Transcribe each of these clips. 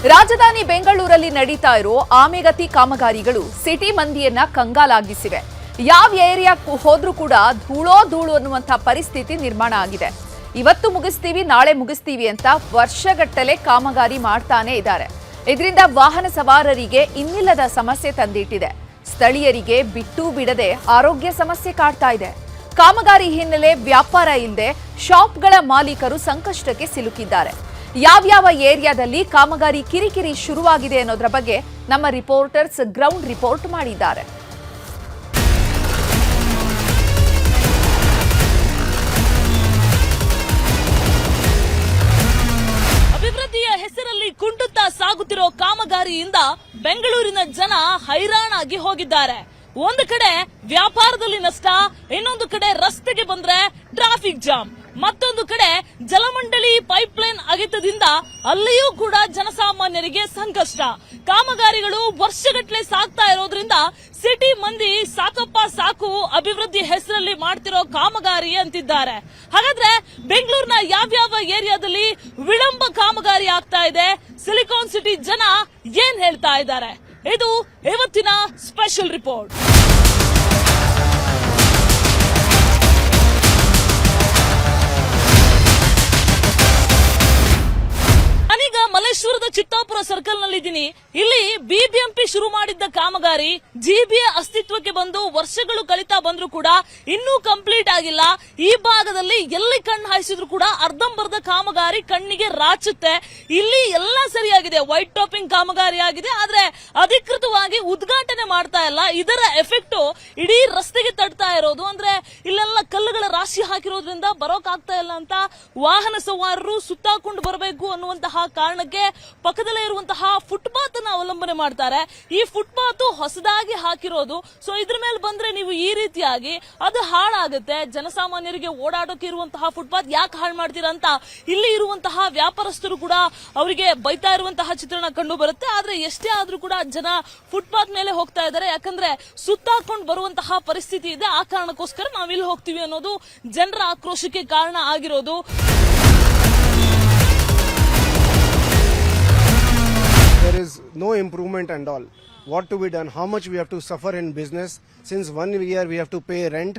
ರಾಜಧಾನಿ ಬೆಂಗಳೂರಲ್ಲಿ ನಡೀತಾ ಇರೋ ಆಮೆಗತಿ ಕಾಮಗಾರಿಗಳು ಸಿಟಿ ಮಂದಿಯನ್ನ ಕಂಗಾಲಾಗಿಸಿವೆ. ಯಾವ ಏರಿಯಾಕ್ಕೂ ಹೋದ್ರೂ ಕೂಡ ಧೂಳು ಅನ್ನುವಂಥ ಪರಿಸ್ಥಿತಿ ನಿರ್ಮಾಣ ಆಗಿದೆ. ಇವತ್ತು ಮುಗಿಸ್ತೀವಿ, ನಾಳೆ ಮುಗಿಸ್ತೀವಿ ಅಂತ ವರ್ಷಗಟ್ಟಲೆ ಕಾಮಗಾರಿ ಮಾಡ್ತಾನೆ ಇದ್ದಾರೆ. ಇದರಿಂದ ವಾಹನ ಸವಾರರಿಗೆ ಇನ್ನಿಲ್ಲದ ಸಮಸ್ಯೆ ತಂದಿಟ್ಟಿದೆ. ಸ್ಥಳೀಯರಿಗೆ ಬಿಟ್ಟು ಬಿಡದೆ ಆರೋಗ್ಯ ಸಮಸ್ಯೆ ಕಾಡ್ತಾ ಇದೆ. ಕಾಮಗಾರಿ ಹಿನ್ನೆಲೆ ವ್ಯಾಪಾರ ಇಲ್ಲದೆ ಶಾಪ್ಗಳ ಮಾಲೀಕರು ಸಂಕಷ್ಟಕ್ಕೆ ಸಿಲುಕಿದ್ದಾರೆ. ಯಾವ್ಯಾವ ಏರಿಯಾದಲ್ಲಿ ಕಾಮಗಾರಿ ಕಿರಿಕಿರಿ ಶುರುವಾಗಿದೆ ಅನ್ನೋದ್ರ ಬಗ್ಗೆ ನಮ್ಮ ರಿಪೋರ್ಟರ್ಸ್ ಗ್ರೌಂಡ್ ರಿಪೋರ್ಟ್ ಮಾಡಿದ್ದಾರೆ. ಅಭಿವೃದ್ಧಿಯ ಹೆಸರಲ್ಲಿ ಕುಂಟುತ್ತಾ ಸಾಗುತ್ತಿರೋ ಕಾಮಗಾರಿಯಿಂದ ಬೆಂಗಳೂರಿನ ಜನ ಹೈರಾಣಾಗಿ ಹೋಗಿದ್ದಾರೆ. ಒಂದು ಕಡೆ ವ್ಯಾಪಾರದಲ್ಲಿ ನಷ್ಟ, ಇನ್ನೊಂದು ಕಡೆ ರಸ್ತೆಗೆ ಬಂದ್ರೆ ಟ್ರಾಫಿಕ್ ಜಾಮ್, ಮತ್ತೊಂದು ಕಡೆ ಜಲಮಂಡಳಿ ಪೈಪ್ಲೈನ್ ಅಗೆತದಿಂದ ಅಲ್ಲಿಯೂ ಕೂಡ ಜನಸಾಮಾನ್ಯರಿಗೆ ಸಂಕಷ್ಟ. ಕಾಮಗಾರಿಗಳು ವರ್ಷಗಟ್ಟಲೆ ಸಾಗ್ತಾ ಇರೋದ್ರಿಂದ ಸಿಟಿ ಮಂದಿ ಸಾಕಪ್ಪ ಸಾಕು ಅಭಿವೃದ್ಧಿ ಹೆಸರಲ್ಲಿ ಮಾಡ್ತಿರೋ ಕಾಮಗಾರಿ ಅಂತಿದ್ದಾರೆ. ಹಾಗಾದ್ರೆ ಬೆಂಗಳೂರಿನ ಯಾವ್ಯಾವ ಏರಿಯಾದಲ್ಲಿ ವಿಳಂಬ ಕಾಮಗಾರಿ ಆಗ್ತಾ ಇದೆ, ಸಿಲಿಕಾನ್ ಸಿಟಿ ಜನ ಏನ್ ಹೇಳ್ತಾ ಇದ್ದಾರೆ, ಇದು ಇವತ್ತಿನ ಸ್ಪೆಷಲ್ ರಿಪೋರ್ಟ್. ನಾನೀಗ ಮಲ್ಲೇಶ್ವರದ ಚಿತ್ತಾಪುರ ಸರ್ಕಲ್ ನಲ್ಲಿದ್ದೀನಿ. ಇಲ್ಲಿ ಬಿಬಿಎಂಪಿ ಶುರು ಮಾಡಿದ್ದ ಕಾಮಗಾರಿ ಜಿಬಿಯ ಅಸ್ತಿತ್ವಕ್ಕೆ ಬಂದು ವರ್ಷಗಳು ಕಳೀತಾ ಬಂದ್ರು ಕೂಡ ಇನ್ನೂ ಕಂಪ್ಲೀಟ್ ಆಗಿಲ್ಲ. ಈ ಭಾಗದಲ್ಲಿ ಎಲ್ಲಿ ಕಣ್ಣು ಹಾಯಿಸಿದ್ರು ಕೂಡ ಅರ್ಧಂಬರ್ಧ ಕಾಮಗಾರಿ ಕಣ್ಣಿಗೆ ರಾಚುತ್ತೆ. ಇಲ್ಲಿ ಎಲ್ಲ ಸರಿಯಾಗಿದೆ, ವೈಟ್ ಟಾಪಿಂಗ್ ಕಾಮಗಾರಿ ಆಗಿದೆ, ಆದ್ರೆ ಅಧಿಕೃತವಾಗಿ ಉದ್ಘಾಟನೆ ಮಾಡ್ತಾ ಇಲ್ಲ. ಇದರ ಎಫೆಕ್ಟ್ ಇಡೀ ರಸ್ತೆಗೆ ತಡ್ತಾ ಇರೋದು. ಅಂದ್ರೆ ಇಲ್ಲೆಲ್ಲ ಕಲ್ಲುಗಳ ರಾಶಿ ಹಾಕಿರೋದ್ರಿಂದ ಬರೋಕ್ ಆಗ್ತಾ ಇಲ್ಲ ಅಂತ ವಾಹನ ಸವಾರರು ಸುತ್ತಾಕೊಂಡು ಬರಬೇಕು ಅನ್ನುವಂತಹ ಕಾರಣಕ್ಕೆ ಪಕ್ಕದಲ್ಲೇ ಇರುವಂತಹ ಫುಟ್ಪಾತ್ ಅನ್ನು ಅವಲಂಬನೆ ಮಾಡ್ತಾರೆ. ಈ ಫುಟ್ಪಾತ್ ಹೊಸದಾಗಿ ಹಾಕಿರೋದು, ಸೊ ಇದ್ರ ಮೇಲೆ ಬಂದ್ರೆ ನೀವು ಈ ರೀತಿಯಾಗಿ ಅದು ಹಾಳಾಗುತ್ತೆ. ಜನಸಾಮಾನ್ಯರಿಗೆ ಓಡಾಡೋಕೆ ಇರುವಂತಹ ಫುಟ್ಪಾತ್ ಯಾಕೆ ಹಾಳು ಮಾಡ್ತೀರಾ ಅಂತ ಇಲ್ಲಿ ಇರುವಂತಹ ವ್ಯಾಪಾರಸ್ಥರು ಕೂಡ ಅವರಿಗೆ ಬೈತಾ ಇರುವಂತಹ ಚಿತ್ರಣ ಕಂಡು ಬರುತ್ತೆ. ಆದ್ರೆ ಎಷ್ಟೇ ಆದ್ರೂ ಕೂಡ ಜನ ಫುಟ್ಪಾತ್ ಮೇಲೆ ಹೋಗ್ತಾ ಇದ್ದಾರೆ, ಯಾಕಂದ್ರೆ ಸುತ್ತಾಕೊಂಡು ಬರುವಂತಹ ಪರಿಸ್ಥಿತಿ ಇದೆ. ಆ ಕಾರಣಕ್ಕೋಸ್ಕರ ನಾವಿಲ್ಲಿ ಹೋಗ್ತೀವಿ ಅನ್ನೋದು ಜನರ ಆಕ್ರೋಶಕ್ಕೆ ಕಾರಣ ಆಗಿರೋದು. There is no improvement and all. What to be done? How much we have to suffer in business? Since 1 year we have to pay rent.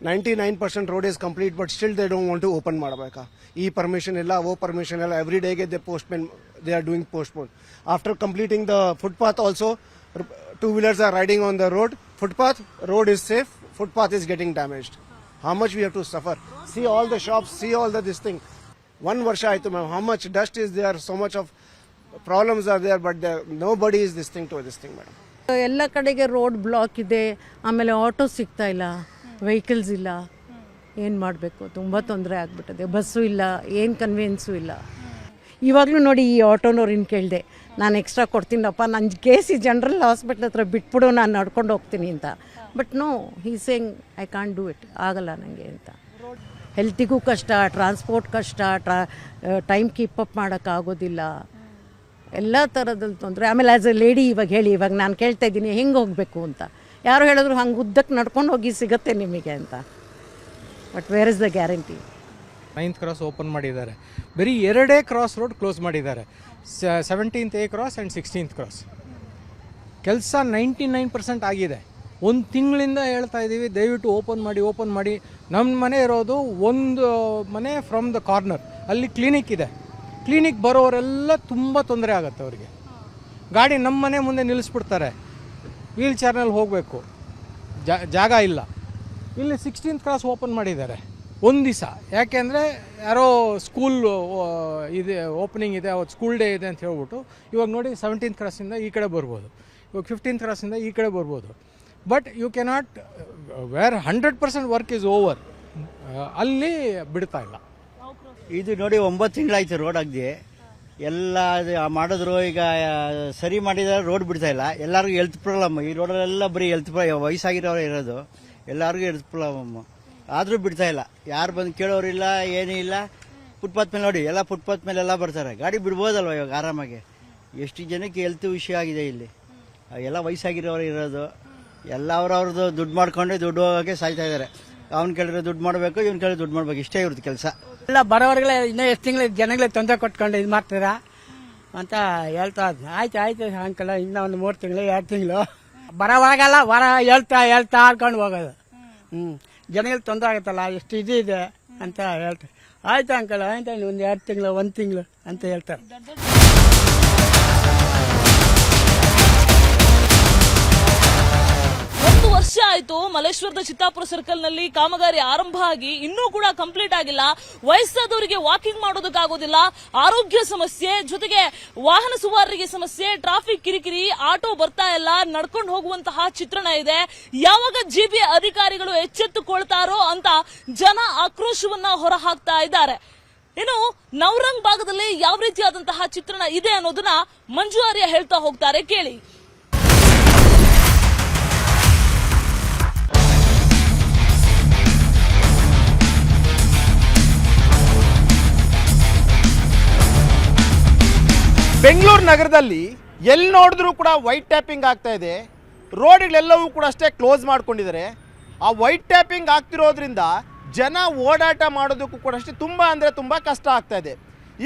99% road is complete, but still they don't want to open ಮಾಡಬೇಕಾ. ಈ permission ಇಲ್ಲ, ಓ permission ಇಲ್ಲ. Every day they are doing postpone. After completing the footpath also, two-wheelers are riding on the road. Road is safe. Footpath is getting damaged. How much we have to suffer? See all the shops, see all this thing. 1 ವರ್ಷ ಆಯ್ತು ma'am. How much dust is there? So much of problems are there, but nobody is this thing to this thing, madam. ಎಲ್ಲ ಕಡೆಗೆ road block ಇದೆ, ಆಮೇಲೆ auto ಸಿಗ್ತಾ ಇಲ್ಲ, vehicles ಇಲ್ಲ. ಏನು ಮಾಡಬೇಕು, ತುಂಬ ತೊಂದರೆ ಆಗ್ಬಿಟ್ಟಿದೆ. ಬಸ್ಸು ಇಲ್ಲ, ಏನು ಕನ್ವೀನಿಯನ್ಸು ಇಲ್ಲ. ಇವಾಗಲೂ ನೋಡಿ, ಈ ಆಟೋನವ್ರನ್ನ ಕೇಳಿದೆ, ನಾನು ಎಕ್ಸ್ಟ್ರಾ ಕೊಡ್ತೀನಪ್ಪ, ನನ್ನ KC ಜನರಲ್ ಹಾಸ್ಪಿಟ್ಲ್ ಹತ್ರ ಬಿಟ್ಬಿಡು, ನಾನು ನಡ್ಕೊಂಡು ಹೋಗ್ತೀನಿ ಅಂತ. But no, he saying I can't do it, ಆಗಲ್ಲ ನನಗೆ ಅಂತ. ಹೆಲ್ತಿಗೂ ಕಷ್ಟ, ಟ್ರಾನ್ಸ್ಪೋರ್ಟ್ ಕಷ್ಟ, ಟೈಮ್ ಕೀಪ್ ಅಪ್ ಮಾಡೋಕ್ಕಾಗೋದಿಲ್ಲ, ಎಲ್ಲ ಥರದಲ್ಲಿ ತೊಂದರೆ. ಆಮೇಲೆ ಆ್ಯಸ್ ಎ ಲೇಡಿ ಇವಾಗ ನಾನು ಕೇಳ್ತಾ ಇದ್ದೀನಿ ಹೆಂಗೆ ಹೋಗಬೇಕು ಅಂತ. ಯಾರು ಹೇಳಿದ್ರು ಹಂಗೆ ಉದ್ದಕ್ಕೆ ನಡ್ಕೊಂಡು ಹೋಗಿ ಸಿಗುತ್ತೆ ನಿಮಗೆ ಅಂತ. But where is the guarantee? 9th cross open ಮಾಡಿದ್ದಾರೆ, ಬರೀ 2 ಕ್ರಾಸ್ ರೋಡ್ ಕ್ಲೋಸ್ ಮಾಡಿದ್ದಾರೆ. 17th A cross and 16th cross ಕೆಲಸ 99% ಆಗಿದೆ. 1 ತಿಂಗಳಿಂದ ಹೇಳ್ತಾ ಇದ್ದೀವಿ, ದಯವಿಟ್ಟು ಓಪನ್ ಮಾಡಿ. ನಮ್ಮ ಮನೆ ಇರೋದು ಒಂದು ಮನೆ ಫ್ರಮ್ ದ ಕಾರ್ನರ್, ಅಲ್ಲಿ ಕ್ಲಿನಿಕ್ ಇದೆ. ಕ್ಲಿನಿಕ್ ಬರೋರೆಲ್ಲ ತುಂಬ ತೊಂದರೆ ಆಗುತ್ತೆ ಅವರಿಗೆ. ಗಾಡಿ ನಮ್ಮ ಮನೆ ಮುಂದೆ ನಿಲ್ಲಿಸ್ಬಿಡ್ತಾರೆ, ವೀಲ್ ಚೇರ್ನಲ್ಲಿ ಹೋಗಬೇಕು, ಜಾಗ ಇಲ್ಲ. ಇಲ್ಲಿ 16th ಕ್ರಾಸ್ ಓಪನ್ ಮಾಡಿದ್ದಾರೆ ಒಂದು ದಿವಸ. ಯಾಕೆಂದರೆ ಯಾರೋ ಸ್ಕೂಲ್ ಇದೆ, ಓಪನಿಂಗ್ ಇದೆ, ಅವತ್ತು ಸ್ಕೂಲ್ ಡೇ ಇದೆ ಅಂತ ಹೇಳ್ಬಿಟ್ಟು. ಇವಾಗ ನೋಡಿ 17th ಕ್ರಾಸಿಂದ ಈ ಕಡೆ ಬರ್ಬೋದು, ಇವಾಗ 15th ಕ್ರಾಸಿಂದ ಈ ಕಡೆ ಬರ್ಬೋದು. But you cannot where 100% work is over, ಅಲ್ಲಿ ಬಿಡ್ತಾ ಇಲ್ಲ. ಇದು ನೋಡಿ 9 ತಿಂಗಳಾಯ್ತು ರೋಡ್ ಆಗಿದೆ. ಎಲ್ಲ ಮಾಡಿದ್ರು, ಈಗ ಸರಿ ಮಾಡಿದರೆ ರೋಡ್ ಬಿಡ್ತಾ ಇಲ್ಲ. ಎಲ್ಲರಿಗೂ ಹೆಲ್ತ್ ಪ್ರಾಬ್ಲಮ್. ಈ ರೋಡಲ್ಲೆಲ್ಲ ಬರೀ ವಯಸ್ಸಾಗಿರೋರು ಇರೋದು, ಎಲ್ಲರಿಗೂ ಹೆಲ್ತ್ ಪ್ರಾಬ್ಲಮ್. ಆದರೂ ಬಿಡ್ತಾ ಇಲ್ಲ, ಯಾರು ಬಂದು ಕೇಳೋರಿಲ್ಲ, ಏನೂ ಇಲ್ಲ. ಫುಟ್ಪಾತ್ ಮೇಲೆ ನೋಡಿ, ಎಲ್ಲ ಫುಟ್ಪಾತ್ ಮೇಲೆಲ್ಲ ಬರ್ತಾರೆ. ಗಾಡಿ ಬಿಡ್ಬೋದಲ್ವ ಇವಾಗ ಆರಾಮಾಗಿ. ಎಷ್ಟು ಜನಕ್ಕೆ ಹೆಲ್ತ್ ವಿಷಯ ಆಗಿದೆ ಇಲ್ಲಿ. ಎಲ್ಲ ವಯಸ್ಸಾಗಿರೋರು ಇರೋದು, ಎಲ್ಲ ಅವ್ರವ್ರದ್ದು ದುಡ್ಡು ಮಾಡ್ಕೊಂಡ್ರೆ ದುಡ್ಡು ಹೋಗೋಕ್ಕೆ ಸಾಯ್ತಾ ಇದ್ದಾರೆ. ಅವ್ನು ಕೇಳಿದ್ರೆ ದುಡ್ಡು ಮಾಡಬೇಕು, ಇವ್ನು ಕೇಳಿದ್ರೆ ದುಡ್ಡು ಮಾಡಬೇಕು, ಇಷ್ಟೇ ಇರುತ್ತೆ ಕೆಲಸ. ಎಲ್ಲ ಬರೋರ್ಗಳೇ ಇನ್ನೂ ಎಷ್ಟು ತಿಂಗಳು ಜನಗಳಿಗೆ ತೊಂದರೆ ಕೊಟ್ಕೊಂಡು ಇದು ಮಾಡ್ತೀರಾ. ಅಂತ ಹೇಳ್ತಾ ಇದ್ನ. ಆಯ್ತು ಅಂಕಲ್, ಇನ್ನೂ ಒಂದು 3 ತಿಂಗಳು 2 ತಿಂಗಳು ಬರೋವಾಗಲ್ಲ ಹೇಳ್ತಾ ಆಡ್ಕೊಂಡು ಹೋಗೋದು. ಜನಗಳಿಗೆ ತೊಂದರೆ ಆಗುತ್ತಲ್ಲ, ಎಷ್ಟು ಇದೆ ಅಂತ ಹೇಳ್ತಾರೆ. ಆಯ್ತು ಅಂಕಲ್, ಆಯ್ತು ಒಂದು 2 ತಿಂಗಳು 1 ತಿಂಗಳು ಅಂತ ಹೇಳ್ತಾರೆ. ಒಂದು ವರ್ಷ ಆಯ್ತು ಮಲ್ಲೇಶ್ವರದ ಚಿತ್ತಾಪುರ ಸರ್ಕಲ್ ನಲ್ಲಿ ಕಾಮಗಾರಿ ಆರಂಭ ಆಗಿ ಇನ್ನೂ ಕೂಡ ಕಂಪ್ಲೀಟ್ ಆಗಿಲ್ಲ. ವಯಸ್ಸಾದವರಿಗೆ ವಾಕಿಂಗ್ ಮಾಡೋದಕ್ಕಾಗೋದಿಲ್ಲ, ಆರೋಗ್ಯ ಸಮಸ್ಯೆ, ಜೊತೆಗೆ ವಾಹನ ಸವಾರರಿಗೆ ಸಮಸ್ಯೆ, ಟ್ರಾಫಿಕ್ ಕಿರಿಕಿರಿ, ಆಟೋ ಬರ್ತಾ ಇಲ್ಲ, ನಡ್ಕೊಂಡು ಹೋಗುವಂತಹ ಚಿತ್ರಣ ಇದೆ. ಯಾವಾಗ ಜಿಬಿ ಅಧಿಕಾರಿಗಳು ಎಚ್ಚೆತ್ತುಕೊಳ್ತಾರೋ ಅಂತ ಜನ ಆಕ್ರೋಶವನ್ನ ಹೊರಹಾಕ್ತಾ ಇದ್ದಾರೆ. ಇನ್ನು ನವರಂಗ್ ಭಾಗದಲ್ಲಿ ಯಾವ ರೀತಿಯಾದಂತಹ ಚಿತ್ರಣ ಇದೆ ಅನ್ನೋದನ್ನ ಮಂಜು ಆರ್ಯ ಹೇಳ್ತಾ ಹೋಗ್ತಾರೆ, ಕೇಳಿ. ಬೆಂಗಳೂರು ನಗರದಲ್ಲಿ ಎಲ್ಲಿ ನೋಡಿದ್ರೂ ಕೂಡ ವೈಟ್ ಟ್ಯಾಪಿಂಗ್ ಆಗ್ತಾ ಇದೆ. ರೋಡ್ಗಳೆಲ್ಲವೂ ಕೂಡ ಅಷ್ಟೇ ಕ್ಲೋಸ್ ಮಾಡ್ಕೊಂಡಿದ್ದಾರೆ. ಆ ವೈಟ್ ಟ್ಯಾಪಿಂಗ್ ಆಗ್ತಿರೋದ್ರಿಂದ ಜನ ಓಡಾಟ ಮಾಡೋದಕ್ಕೂ ಕೂಡ ಅಷ್ಟೇ ತುಂಬ ಕಷ್ಟ ಆಗ್ತಾ ಇದೆ.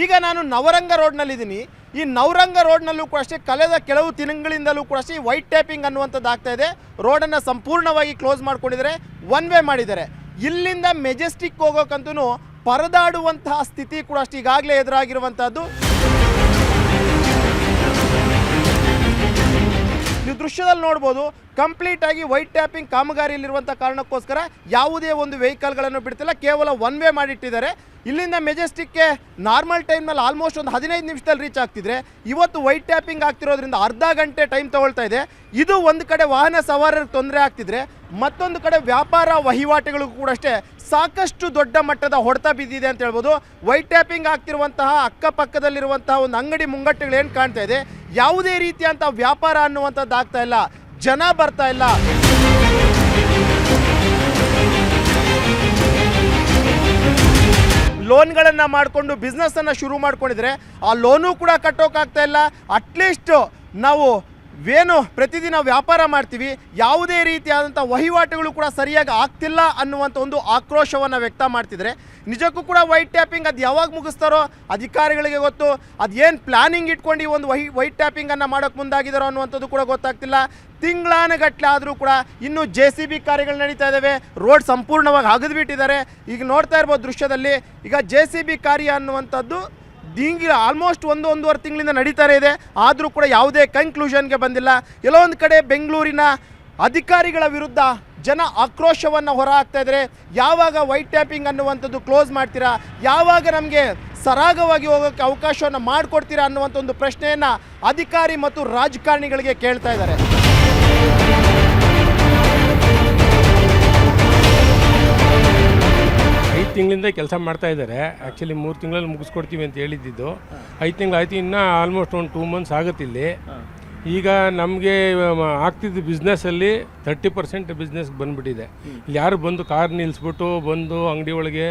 ಈಗ ನಾನು ನವರಂಗ ರೋಡ್ನಲ್ಲಿದ್ದೀನಿ. ಈ ನವರಂಗ ರೋಡ್ನಲ್ಲೂ ಕೂಡ ಅಷ್ಟೇ ಕಳೆದ ಕೆಲವು ತಿಂಗಳಿಂದಲೂ ಕೂಡ ಅಷ್ಟೇ ವೈಟ್ ಟ್ಯಾಪಿಂಗ್ ಅನ್ನುವಂಥದ್ದು ಆಗ್ತಾ ಇದೆ. ರೋಡನ್ನು ಸಂಪೂರ್ಣವಾಗಿ ಕ್ಲೋಸ್ ಮಾಡ್ಕೊಂಡಿದ್ದಾರೆ, 1 ವೇ ಮಾಡಿದ್ದಾರೆ. ಇಲ್ಲಿಂದ ಮೆಜೆಸ್ಟಿಕ್ ಹೋಗೋಕ್ಕಂತೂ ಪರದಾಡುವಂತಹ ಸ್ಥಿತಿ ಕೂಡ ಅಷ್ಟೇ ಈಗಾಗಲೇ ಎದುರಾಗಿರುವಂಥದ್ದು. ನೀವು ದೃಶ್ಯದಲ್ಲಿ ನೋಡ್ಬೋದು, ಕಂಪ್ಲೀಟ್ ಆಗಿ ವೈಟ್ ಟ್ಯಾಪಿಂಗ್ ಕಾಮಗಾರಿಯಲ್ಲಿರುವಂಥ ಕಾರಣಕ್ಕೋಸ್ಕರ ಯಾವುದೇ ಒಂದು ವೆಹಿಕಲ್ಗಳನ್ನು ಬಿಡ್ತಿಲ್ಲ, ಕೇವಲ 1 ವೇ ಮಾಡಿಟ್ಟಿದ್ದಾರೆ. ಇಲ್ಲಿಂದ ಮೆಜೆಸ್ಟಿಕ್ಗೆ ನಾರ್ಮಲ್ ಟೈಮ್ನಲ್ಲಿ ಆಲ್ಮೋಸ್ಟ್ ಒಂದು 15 ನಿಮಿಷದಲ್ಲಿ ರೀಚ್ ಆಗ್ತಿದ್ರೆ, ಇವತ್ತು ವೈಟ್ ಟ್ಯಾಪಿಂಗ್ ಆಗ್ತಿರೋದ್ರಿಂದ ಅರ್ಧ ಗಂಟೆ ಟೈಮ್ ತಗೊಳ್ತಾ ಇದೆ. ಇದು ಒಂದು ಕಡೆ ವಾಹನ ಸವಾರರಿಗೆ ತೊಂದರೆ ಆಗ್ತಿದ್ರೆ, ಮತ್ತೊಂದು ಕಡೆ ವ್ಯಾಪಾರ ವಹಿವಾಟುಗಳಿಗೂ ಕೂಡ ಅಷ್ಟೇ ಸಾಕಷ್ಟು ದೊಡ್ಡ ಮಟ್ಟದ ಹೊಡೆತ ಬಿದ್ದಿದೆ ಅಂತ ಹೇಳ್ಬೋದು. ವೈಟ್ ಟ್ಯಾಪಿಂಗ್ ಆಗ್ತಿರುವಂತಹ ಅಕ್ಕಪಕ್ಕದಲ್ಲಿರುವಂತಹ ಒಂದು ಅಂಗಡಿ ಮುಂಗಟ್ಟುಗಳು ಏನು ಕಾಣ್ತಾ ಇದೆ, ಯಾವುದೇ ರೀತಿಯಂಥ ವ್ಯಾಪಾರ ಅನ್ನುವಂಥದ್ದು ಆಗ್ತಾ ಇಲ್ಲ, ಜನ ಬರ್ತಾ ಇಲ್ಲ. ಲೋನ್ಗಳನ್ನು ಮಾಡಿಕೊಂಡು ಬಿಸ್ನೆಸ್ಸನ್ನು ಶುರು ಮಾಡ್ಕೊಂಡಿದ್ರೆ ಆ ಲೋನು ಕೂಡ ಕಟ್ಟೋಕ್ಕಾಗ್ತಾ ಇಲ್ಲ. ಅಟ್ಲೀಸ್ಟ್ ನಾವು ಏನು ಪ್ರತಿದಿನ ವ್ಯಾಪಾರ ಮಾಡ್ತೀವಿ, ಯಾವುದೇ ರೀತಿಯಾದಂಥ ವಹಿವಾಟುಗಳು ಕೂಡ ಸರಿಯಾಗಿ ಆಗ್ತಿಲ್ಲ ಅನ್ನುವಂಥ ಒಂದು ಆಕ್ರೋಶವನ್ನು ವ್ಯಕ್ತ ಮಾಡ್ತಿದ್ರೆ, ನಿಜಕ್ಕೂ ಕೂಡ ವೈಟ್ ಟ್ಯಾಪಿಂಗ್ ಅದು ಯಾವಾಗ ಮುಗಿಸ್ತಾರೋ ಅಧಿಕಾರಿಗಳಿಗೆ ಗೊತ್ತು. ಅದು ಏನು ಪ್ಲಾನಿಂಗ್ ಇಟ್ಕೊಂಡು ಈ ಒಂದು ವೈಟ್ ಟ್ಯಾಪಿಂಗನ್ನು ಮಾಡೋಕ್ಕೆ ಮುಂದಾಗಿದ್ದಾರೋ ಅನ್ನುವಂಥದ್ದು ಕೂಡ ಗೊತ್ತಾಗ್ತಿಲ್ಲ. ತಿಂಗಳಾನುಗಟ್ಟಲೆ ಆದರೂ ಕೂಡ ಇನ್ನೂ JCB ಕಾರ್ಯಗಳು ನಡೀತಾ ಇದ್ದಾವೆ. ರೋಡ್ ಸಂಪೂರ್ಣವಾಗಿ ಅಗದ್ಬಿಟ್ಟಿದ್ದಾರೆ. ಈಗ ನೋಡ್ತಾ ಇರ್ಬೋದು ದೃಶ್ಯದಲ್ಲಿ, ಈಗ JCB ಕಾರ್ಯ ಅನ್ನುವಂಥದ್ದು ಆಲ್ಮೋಸ್ಟ್ 1-1.5 ತಿಂಗಳಿಂದ ನಡೀತಾರೆ ಇದೆ, ಆದರೂ ಕೂಡ ಯಾವುದೇ ಕನ್ಕ್ಲೂಷನ್ಗೆ ಬಂದಿಲ್ಲ. ಎಲ್ಲೋ ಒಂದು ಕಡೆ ಬೆಂಗಳೂರಿನ ಅಧಿಕಾರಿಗಳ ವಿರುದ್ಧ ಜನ ಆಕ್ರೋಶವನ್ನು ಹೊರಹಾಕ್ತಾ ಇದ್ದಾರೆ. ಯಾವಾಗ ವೈಟ್ ಟ್ಯಾಪಿಂಗ್ ಅನ್ನುವಂಥದ್ದು ಕ್ಲೋಸ್ ಮಾಡ್ತೀರಾ, ಯಾವಾಗ ನಮಗೆ ಸರಾಗವಾಗಿ ಹೋಗೋಕ್ಕೆ ಅವಕಾಶವನ್ನು ಮಾಡಿಕೊಡ್ತೀರಾ ಅನ್ನುವಂಥ ಒಂದು ಪ್ರಶ್ನೆಯನ್ನು ಅಧಿಕಾರಿ ಮತ್ತು ರಾಜಕಾರಣಿಗಳಿಗೆ ಕೇಳ್ತಾ ಇದ್ದಾರೆ. ತಿಂಗಳಿಂದ ಕೆಲಸ ಮಾಡ್ತಾ ಇದ್ದಾರೆ. ಆ್ಯಕ್ಚುಲಿ 3 ತಿಂಗಳಲ್ಲಿ ಮುಗಿಸ್ಕೊಡ್ತೀವಿ ಅಂತ ಹೇಳಿದ್ದು. 5 ತಿಂಗಳು ಆಯಿತು, ಇನ್ನೂ ಆಲ್ಮೋಸ್ಟ್ ಒಂದು 2 ಮಂತ್ಸ್ ಆಗುತ್ತಿಲ್ಲಿ. ಈಗ ನಮಗೆ ಆಗ್ತಿದ್ದ ಬಿಸ್ನೆಸ್ಸಲ್ಲಿ 30% ಬಿಸ್ನೆಸ್ಗೆ ಬಂದುಬಿಟ್ಟಿದೆ. ಇಲ್ಲಿ ಯಾರು ಬಂದು ಕಾರ್ ನಿಲ್ಲಿಸ್ಬಿಟ್ಟು ಬಂದು ಅಂಗಡಿ ಒಳಗೆ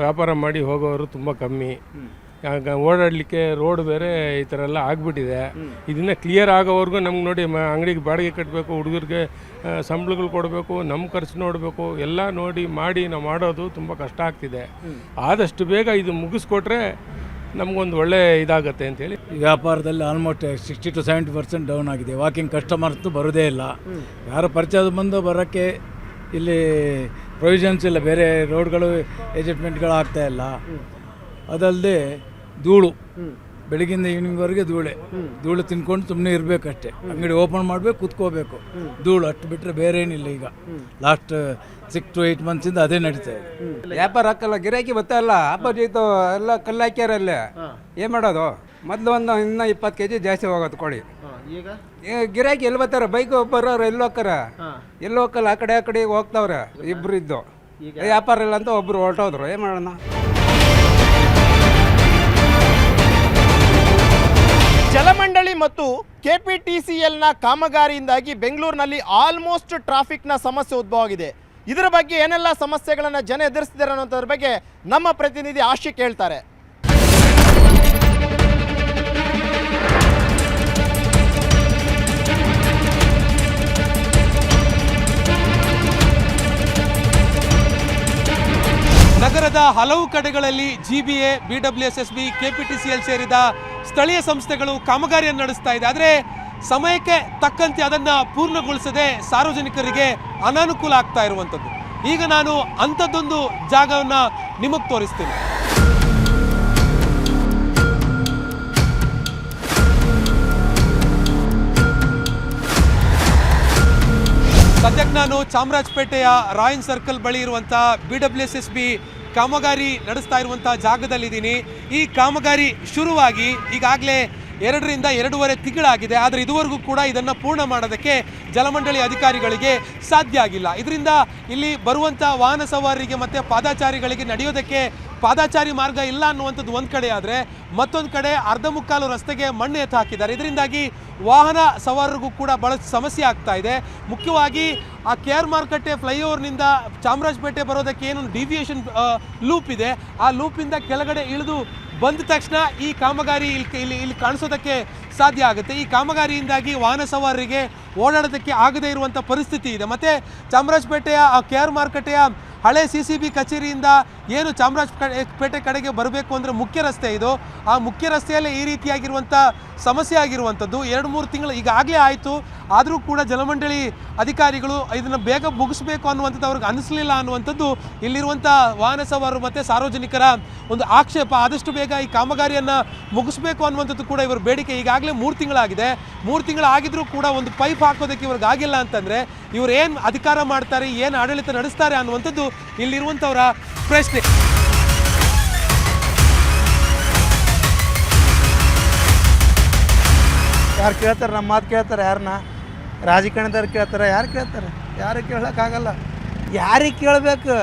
ವ್ಯಾಪಾರ ಮಾಡಿ ಹೋಗೋರು ತುಂಬ ಕಮ್ಮಿ. ಓಡಾಡಲಿಕ್ಕೆ ರೋಡ್ ಬೇರೆ ಈ ಥರ ಎಲ್ಲ ಆಗಿಬಿಟ್ಟಿದೆ. ಇದನ್ನು ಕ್ಲಿಯರ್ ಆಗೋವರೆಗೂ ನಮ್ಗೆ ನೋಡಿ ಅಂಗಡಿಗೆ ಬಾಡಿಗೆ ಕಟ್ಟಬೇಕು, ಹುಡುಗರಿಗೆ ಸಂಬಳಗಳು ಕೊಡಬೇಕು, ನಮ್ಮ ಖರ್ಚು ನೋಡಬೇಕು, ಎಲ್ಲ ನೋಡಿ ಮಾಡಿ ನಾವು ಮಾಡೋದು ತುಂಬ ಕಷ್ಟ ಆಗ್ತಿದೆ. ಆದಷ್ಟು ಬೇಗ ಇದು ಮುಗಿಸ್ಕೊಟ್ರೆ ನಮಗೊಂದು ಒಳ್ಳೆ ಇದಾಗುತ್ತೆ ಅಂತೇಳಿ. ವ್ಯಾಪಾರದಲ್ಲಿ ಆಲ್ಮೋಸ್ಟ್ 60 to 70% ಡೌನ್ ಆಗಿದೆ. ವಾಕಿಂಗ್ ಕಸ್ಟಮರ್ಸ್ ಬರೋದೇ ಇಲ್ಲ. ಯಾರು ಪರಿಚಯದ ಬಂದು ಬರೋಕ್ಕೆ ಇಲ್ಲಿ ಪ್ರೊವಿಷನ್ಸ್ ಇಲ್ಲ, ಬೇರೆ ರೋಡ್ಗಳು ಅಡ್ಜಸ್ಟ್ಮೆಂಟ್ಗಳು ಆಗ್ತಾ ಇಲ್ಲ. ಅದಲ್ಲದೆ ಧೂಳು, ಬೆಳಗಿಂದ ಈವ್ನಿಂಗ್ವರೆಗೆ ಧೂಳು ತಿನ್ಕೊಂಡು ಸುಮ್ಮನೆ ಇರಬೇಕಷ್ಟೇ. ಅಂಗಡಿ ಓಪನ್ ಮಾಡಬೇಕು, ಕೂತ್ಕೋಬೇಕು, ಧೂಳು ಅಷ್ಟು ಬಿಟ್ಟರೆ ಬೇರೆ ಏನಿಲ್ಲ. ಈಗ ಲಾಸ್ಟ್ 6 to 8 ಮಂತ್ಸಿಂದ ಅದೇ ನಡೀತಾ ಇದೆ. ವ್ಯಾಪಾರ ಹಾಕಲ್ಲ, ಗಿರಾಕಿ ಬರ್ತಾ ಇಲ್ಲ. ಅಪೋಸಿಟ್ ಎಲ್ಲ ಕಲ್ಲು ಹಾಕ್ಯಾರಲ್ಲೇ, ಏನು ಮಾಡೋದು? ಮೊದಲು ಇನ್ನೂ 20 kg ಜಾಸ್ತಿ ಹೋಗೋದು ಕೊಡಿ. ಈಗ ಗಿರಾಕಿ ಎಲ್ಲಿ ಬರ್ತಾರೆ? ಬೈಕ್ ಬರೋರು ಎಲ್ಲಿ ಹೋಗ್ತಾರ? ಎಲ್ಲಿ ಹೋಗಲ್ಲ, ಆ ಕಡೆ ಹೋಗ್ತಾವ್ರೆ. ಇಬ್ರು ಇದ್ದು ವ್ಯಾಪಾರ ಇಲ್ಲ ಅಂತ ಒಬ್ರು ಹೊರಟೋದ್ರು. ಏನು ಮಾಡೋಣ? ಜಲಮಂಡಳಿ ಮತ್ತು KPTCLನ ಕಾಮಗಾರಿಯಿಂದಾಗಿ ಬೆಂಗಳೂರಿನಲ್ಲಿ ಆಲ್ಮೋಸ್ಟ್ ಟ್ರಾಫಿಕ್ನ ಸಮಸ್ಯೆ ಉದ್ಭವವಾಗಿದೆ. ಇದರ ಬಗ್ಗೆ ಏನೆಲ್ಲ ಸಮಸ್ಯೆಗಳನ್ನು ಜನ ಎದುರಿಸ್ತಿದ್ದಾರೆ ಅನ್ನೋದ್ರ ಬಗ್ಗೆ ನಮ್ಮ ಪ್ರತಿನಿಧಿ ಆಶಿಕ್ ಹೇಳ್ತಾರೆ. ನಗರದ ನಗರದ ಹಲವು ಕಡೆಗಳಲ್ಲಿ GBA, BWSSB, KPTCL ಸೇರಿದ ಸ್ಥಳೀಯ ಸಂಸ್ಥೆಗಳು ಕಾಮಗಾರಿಯನ್ನು ನಡೆಸ್ತಾ ಇದೆ. ಆದರೆ ಸಮಯಕ್ಕೆ ತಕ್ಕಂತೆ ಅದನ್ನು ಪೂರ್ಣಗೊಳಿಸದೆ ಸಾರ್ವಜನಿಕರಿಗೆ ಅನಾನುಕೂಲ ಆಗ್ತಾ ಇರುವಂಥದ್ದು. ಈಗ ನಾನು ಅಂಥದ್ದೊಂದು ಜಾಗವನ್ನು ನಿಮಗೆ ತೋರಿಸ್ತೀನಿ. ಸದ್ಯಕ್ಕೆ ನಾನು ಚಾಮರಾಜಪೇಟೆಯ ರಾಯನ್ ಸರ್ಕಲ್ ಬಳಿ ಇರುವಂಥ BWSSB ಕಾಮಗಾರಿ ನಡೆಸ್ತಾ ಇರುವಂಥ ಜಾಗದಲ್ಲಿದ್ದೀನಿ. ಈ ಕಾಮಗಾರಿ ಶುರುವಾಗಿ ಈಗಾಗಲೇ 2 ರಿಂದ 2.5 ತಿಂಗಳಾಗಿದೆ. ಆದರೆ ಇದುವರೆಗೂ ಕೂಡ ಇದನ್ನು ಪೂರ್ಣ ಮಾಡೋದಕ್ಕೆ ಜಲಮಂಡಳಿ ಅಧಿಕಾರಿಗಳಿಗೆ ಸಾಧ್ಯ ಆಗಿಲ್ಲ. ಇದರಿಂದ ಇಲ್ಲಿ ಬರುವಂಥ ವಾಹನ ಸವಾರರಿಗೆ ಮತ್ತು ಪಾದಾಚಾರಿಗಳಿಗೆ ನಡೆಯೋದಕ್ಕೆ ಪಾದಾಚಾರಿ ಮಾರ್ಗ ಇಲ್ಲ ಅನ್ನುವಂಥದ್ದು ಒಂದು ಕಡೆ ಆದರೆ, ಮತ್ತೊಂದು ಕಡೆ ಅರ್ಧ ಮುಕ್ಕಾಲು ರಸ್ತೆಗೆ ಮಣ್ಣು ಎತ್ತು ಹಾಕಿದ್ದಾರೆ. ಇದರಿಂದಾಗಿ ವಾಹನ ಸವಾರರಿಗೂ ಕೂಡ ಭಾಳ ಸಮಸ್ಯೆ ಆಗ್ತಾ ಇದೆ. ಮುಖ್ಯವಾಗಿ ಆ KR ಮಾರುಕಟ್ಟೆ ಫ್ಲೈಓವರ್ನಿಂದ ಚಾಮರಾಜಪೇಟೆ ಬರೋದಕ್ಕೆ ಏನು ಡಿವಿಯೇಷನ್ ಲೂಪ್ ಇದೆ, ಆ ಲೂಪಿಂದ ಕೆಳಗಡೆ ಇಳಿದು ಬಂದ ತಕ್ಷಣ ಈ ಕಾಮಗಾರಿ ಇಲ್ಲಿ ಕಾಣಿಸೋದಕ್ಕೆ ಸಾಧ್ಯ ಆಗುತ್ತೆ. ಈ ಕಾಮಗಾರಿಯಿಂದಾಗಿ ವಾಹನ ಸವಾರರಿಗೆ ಓಡಾಡೋದಕ್ಕೆ ಆಗದೇ ಇರುವಂಥ ಪರಿಸ್ಥಿತಿ ಇದೆ. ಮತ್ತು ಚಾಮರಾಜಪೇಟೆಯ ಆ KR ಮಾರುಕಟ್ಟೆಯ ಹಳೆ CCB ಕಚೇರಿಯಿಂದ ಏನು ಚಾಮರಾಜಪೇಟೆ ಕಡೆಗೆ ಬರಬೇಕು ಅಂದರೆ ಮುಖ್ಯ ರಸ್ತೆ ಇದು. ಆ ಮುಖ್ಯ ರಸ್ತೆಯಲ್ಲೇ ಈ ರೀತಿಯಾಗಿರುವಂಥ ಸಮಸ್ಯೆ ಆಗಿರುವಂಥದ್ದು 2-3 ತಿಂಗಳು ಈಗಾಗಲೇ ಆಯಿತು. ಆದರೂ ಕೂಡ ಜಲಮಂಡಳಿ ಅಧಿಕಾರಿಗಳು ಇದನ್ನು ಬೇಗ ಮುಗಿಸ್ಬೇಕು ಅನ್ನುವಂಥದ್ದು ಅವ್ರಿಗೆ ಅನ್ನಿಸಲಿಲ್ಲ ಅನ್ನುವಂಥದ್ದು ಇಲ್ಲಿರುವಂಥ ವಾಹನ ಸವಾರರು ಮತ್ತು ಸಾರ್ವಜನಿಕರ ಒಂದು ಆಕ್ಷೇಪ. ಆದಷ್ಟು ಬೇಗ ಈ ಕಾಮಗಾರಿಯನ್ನು ಮುಗಿಸ್ಬೇಕು ಅನ್ನುವಂಥದ್ದು ಕೂಡ ಇವರು ಬೇಡಿಕೆ. ಈಗಾಗಲೇ 3 ತಿಂಗಳಾಗಿದೆ. 3 ತಿಂಗಳಾಗಿದ್ರೂ ಕೂಡ ಒಂದು ಪೈಪ್ ಹಾಕೋದಕ್ಕೆ ಇವ್ರಿಗೆ ಆಗಿಲ್ಲ ಅಂತಂದರೆ ಇವರು ಏನು ಅಧಿಕಾರ ಮಾಡ್ತಾರೆ, ಏನು ಆಡಳಿತ ನಡೆಸ್ತಾರೆ ಅನ್ನುವಂಥದ್ದು ಇಲ್ಲಿರುವಂಥವರ ಪ್ರಶ್ನೆ. ಯಾರು ಕೇಳ್ತಾರೆ? ನಮ್ಮ ಮಾತು ಕೇಳ್ತಾರೆ? ಯಾರನ್ನ? ರಾಜಕಾರಣದವ್ರು ಕೇಳ್ತಾರೆ? ಯಾರು ಕೇಳ್ತಾರೆ? ಯಾರು ಕೇಳೋಕ್ಕಾಗಲ್ಲ. ಯಾರಿಗೆ ಕೇಳಬೇಕು?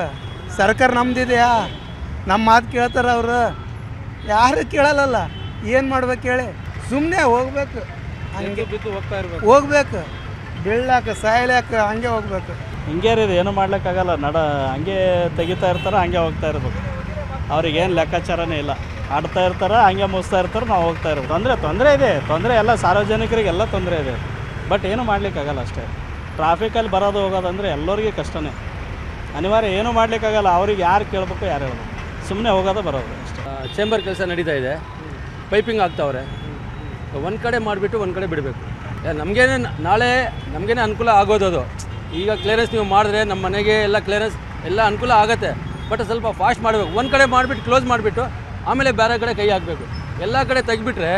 ಸರ್ಕಾರ ನಮ್ದಿದೆಯಾ? ನಮ್ಮ ಮಾತು ಕೇಳ್ತಾರೆ ಅವರು? ಯಾರು ಕೇಳಲ್ಲ. ಏನು ಮಾಡ್ಬೇಕು ಹೇಳಿ? ಸುಮ್ಮನೆ ಹೋಗ್ಬೇಕು, ಹಂಗೆ ಬಿದ್ದು ಹೋಗ್ಬೇಕು, ಬೀಳಾಕ ಸಾಯ್ಲಾಕ ಹಂಗೆ ಹೋಗ್ಬೇಕು. ಹಿಂಗೆ ಇದು ಏನೂ ಮಾಡ್ಲಿಕ್ಕಾಗಲ್ಲ. ಹಂಗೆ ತೆಗಿತಾ ಇರ್ತಾರೆ, ಹಂಗೆ ಹೋಗ್ತಾ ಇರ್ಬೇಕು. ಅವ್ರಿಗೇನು ಲೆಕ್ಕಾಚಾರನೇ ಇಲ್ಲ. ಆಡ್ತಾ ಇರ್ತಾರೆ, ಹಂಗೆ ಮುಗಿಸ್ತಾ ಇರ್ತಾರೆ, ನಾವು ಹೋಗ್ತಾ ಇರ್ಬೇಕು. ತೊಂದರೆ ಇದೆ. ಎಲ್ಲ ಸಾರ್ವಜನಿಕರಿಗೆಲ್ಲ ತೊಂದರೆ ಇದೆ. ಬಟ್ ಏನೂ ಮಾಡ್ಲಿಕ್ಕಾಗಲ್ಲ ಅಷ್ಟೇ. ಟ್ರಾಫಿಕಲ್ಲಿ ಬರೋದು ಹೋಗೋದಂದರೆ ಎಲ್ಲರಿಗೂ ಕಷ್ಟನೇ. ಅನಿವಾರ್ಯ. ಏನೂ ಮಾಡ್ಲಿಕ್ಕಾಗಲ್ಲ. ಅವ್ರಿಗೆ ಯಾರು ಕೇಳಬೇಕು, ಯಾರು ಹೇಳ್ಬೇಕು. ಸುಮ್ಮನೆ ಹೋಗೋದು ಬರೋದು ಅಷ್ಟೇ. ಚೇಂಬರ್ ಕೆಲಸ ನಡೀತಾ ಇದೆ. ಪೈಪಿಂಗ್ ಆಗ್ತಾವ್ರೆ. ಒಂದು ಕಡೆ ಮಾಡಿಬಿಟ್ಟು ಒಂದು ಕಡೆ ಬಿಡಬೇಕು. ನಮಗೇನೆ ನಾಳೆ ನಮಗೇನೆ ಅನುಕೂಲ ಆಗೋದು ಅದು. ಈಗ ಕ್ಲಿಯರೆನ್ಸ್ ನೀವು ಮಾಡಿದ್ರೆ ನಮ್ಮ ಮನೆಗೆ ಎಲ್ಲ ಕ್ಲಿಯರೆನ್ಸ್ ಎಲ್ಲ ಅನುಕೂಲ ಆಗುತ್ತೆ. ಬಟ್ ಸ್ವಲ್ಪ ಫಾಸ್ಟ್ ಮಾಡಬೇಕು. ಒಂದು ಕಡೆ ಮಾಡಿಬಿಟ್ಟು ಕ್ಲೋಸ್ ಮಾಡಿಬಿಟ್ಟು ಆಮೇಲೆ ಬೇರೆ ಕಡೆ ಕೈ ಹಾಕಬೇಕು. ಎಲ್ಲ ಕಡೆ ತೆಗಿಬಿಟ್ರೆ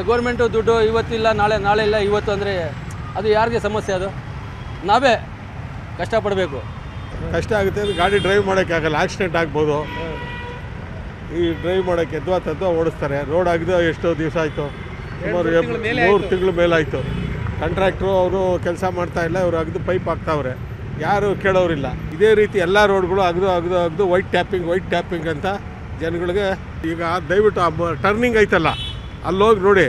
ಗೌರ್ಮೆಂಟು ದುಡ್ಡು ಇವತ್ತಿಲ್ಲ ನಾಳೆ ಇಲ್ಲ ಇವತ್ತು ಅಂದರೆ ಅದು ಯಾರಿಗೆ ಸಮಸ್ಯೆ? ಅದು ನಾವೇ ಕಷ್ಟಪಡಬೇಕು. ಕಷ್ಟ ಆಗುತ್ತೆ. ಗಾಡಿ ಡ್ರೈವ್ ಮಾಡೋಕ್ಕಾಗಲ್ಲ, ಆಕ್ಸಿಡೆಂಟ್ ಆಗ್ಬೋದು. ಈ ಡ್ರೈವ್ ಮಾಡೋಕ್ಕೆ ಎದ್ವಾ ಓಡಿಸ್ತಾರೆ. ರೋಡ್ ಆಗಿದ್ದು ಎಷ್ಟೋ ದಿವಸ ಆಯಿತು, ಸುಮಾರು 3 ತಿಂಗಳ ಮೇಲಾಯಿತು. ಕಾಂಟ್ರಾಕ್ಟ್ರು ಅವರು ಕೆಲಸ ಮಾಡ್ತಾಯಿಲ್ಲ, ಇವರು ಅಗ್ದು ಪೈಪ್ ಹಾಕ್ತಾವ್ರೆ. ಯಾರು ಕೇಳೋರಿಲ್ಲ. ಇದೇ ರೀತಿ ಎಲ್ಲ ರೋಡ್ಗಳು ಅಗ್ದು ವೈಟ್ ಟ್ಯಾಪಿಂಗ್ ಅಂತ ಜನಗಳಿಗೆ. ಈಗ ದಯವಿಟ್ಟು ಟರ್ನಿಂಗ್ ಐತಲ್ಲ, ಅಲ್ಲೋಗಿ ನೋಡಿ.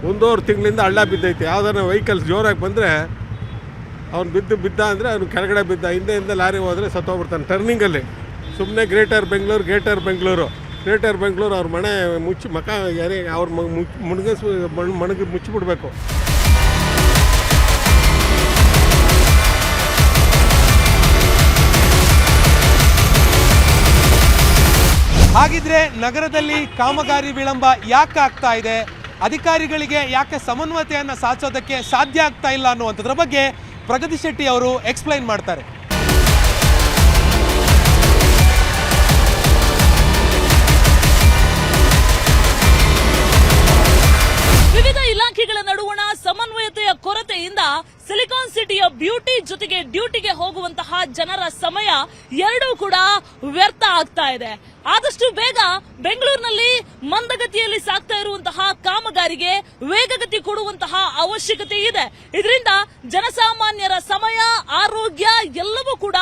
1.5 ತಿಂಗಳಿಂದ ಹಳ್ಳ ಬಿದ್ದೈತೆ. ಯಾವ್ದಾರ ವೆಹಿಕಲ್ಸ್ ಜೋರಾಗಿ ಬಂದರೆ ಅವ್ನು ಬಿದ್ದ ಅಂದರೆ ಅವ್ನು ಕೆಳಗಡೆ ಬಿದ್ದ, ಹಿಂದೆ ಲಾರಿ ಹೋದರೆ ಸತ್ತೋಗ್ಬಿಡ್ತಾನೆ ಟರ್ನಿಂಗಲ್ಲಿ. ಸುಮ್ಮನೆ ಗ್ರೇಟರ್ ಬೆಂಗಳೂರು ಅವ್ರ ಮನೆ ಮುಚ್ಚಿ ಅವ್ರ ಮಣಗಿ ಮುಚ್ಚಿಬಿಡ್ಬೇಕು. ಹಾಗಿದ್ರೆ ನಗರದಲ್ಲಿ ಕಾಮಗಾರಿ ವಿಳಂಬ ಯಾಕೆ ಆಗ್ತಾ ಇದೆ, ಅಧಿಕಾರಿಗಳಿಗೆ ಯಾಕೆ ಸಮನ್ವಯತೆಯನ್ನು ಸಾಧಿಸೋದಕ್ಕೆ ಸಾಧ್ಯ ಆಗ್ತಾ ಇಲ್ಲ ಅನ್ನುವಂಥದ್ರ ಬಗ್ಗೆ ಪ್ರಗತಿ ಶೆಟ್ಟಿ ಅವರು ಎಕ್ಸ್ಪ್ಲೈನ್ ಮಾಡ್ತಾರೆ. ವಿವಿಧ ಇಲಾಖೆಗಳ ನಡುವಣ ಸಮನ್ವಯತೆಯ ಕೊರತೆಯಿಂದ ಸಿಲಿಕಾನ್ ಸಿಟಿಯ ಬ್ಯೂಟಿ ಜೊತೆಗೆ ಡ್ಯೂಟಿಗೆ ಹೋಗುವಂತಹ ಜನರ ಸಮಯ ಎರಡೂ ಕೂಡ ವ್ಯರ್ಥ ಆಗ್ತಾ ಇದೆ. ಆದಷ್ಟು ಬೇಗ ಬೆಂಗಳೂರಿನಲ್ಲಿ ಮಂದಗತಿಯಲ್ಲಿ ಸಾಗ್ತಾ ಇರುವಂತಹ ಕಾಮಗಾರಿಗೆ ವೇಗಗತಿ ಕೊಡುವಂತಹ ಅವಶ್ಯಕತೆ ಇದೆ. ಇದರಿಂದ ಜನಸಾಮಾನ್ಯರ ಸಮಯ, ಆರೋಗ್ಯ ಎಲ್ಲವೂ ಕೂಡ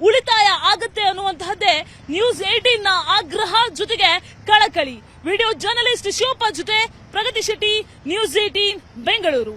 ಉಳಿತಾಯ ಆಗುತ್ತೆ ಅನ್ನುವಂತಹದ್ದೇ ನ್ಯೂಸ್ 18ನ ಆಗ್ರಹ ಜೊತೆಗೆ ಕಳಕಳಿ. ವಿಡಿಯೋ ಜರ್ನಲಿಸ್ಟ್ ಶಿವಪ್ಪ ಜೊತೆ ಪ್ರಗತಿ ಶೆಟ್ಟಿ, ನ್ಯೂಸ್ 18 ಬೆಂಗಳೂರು.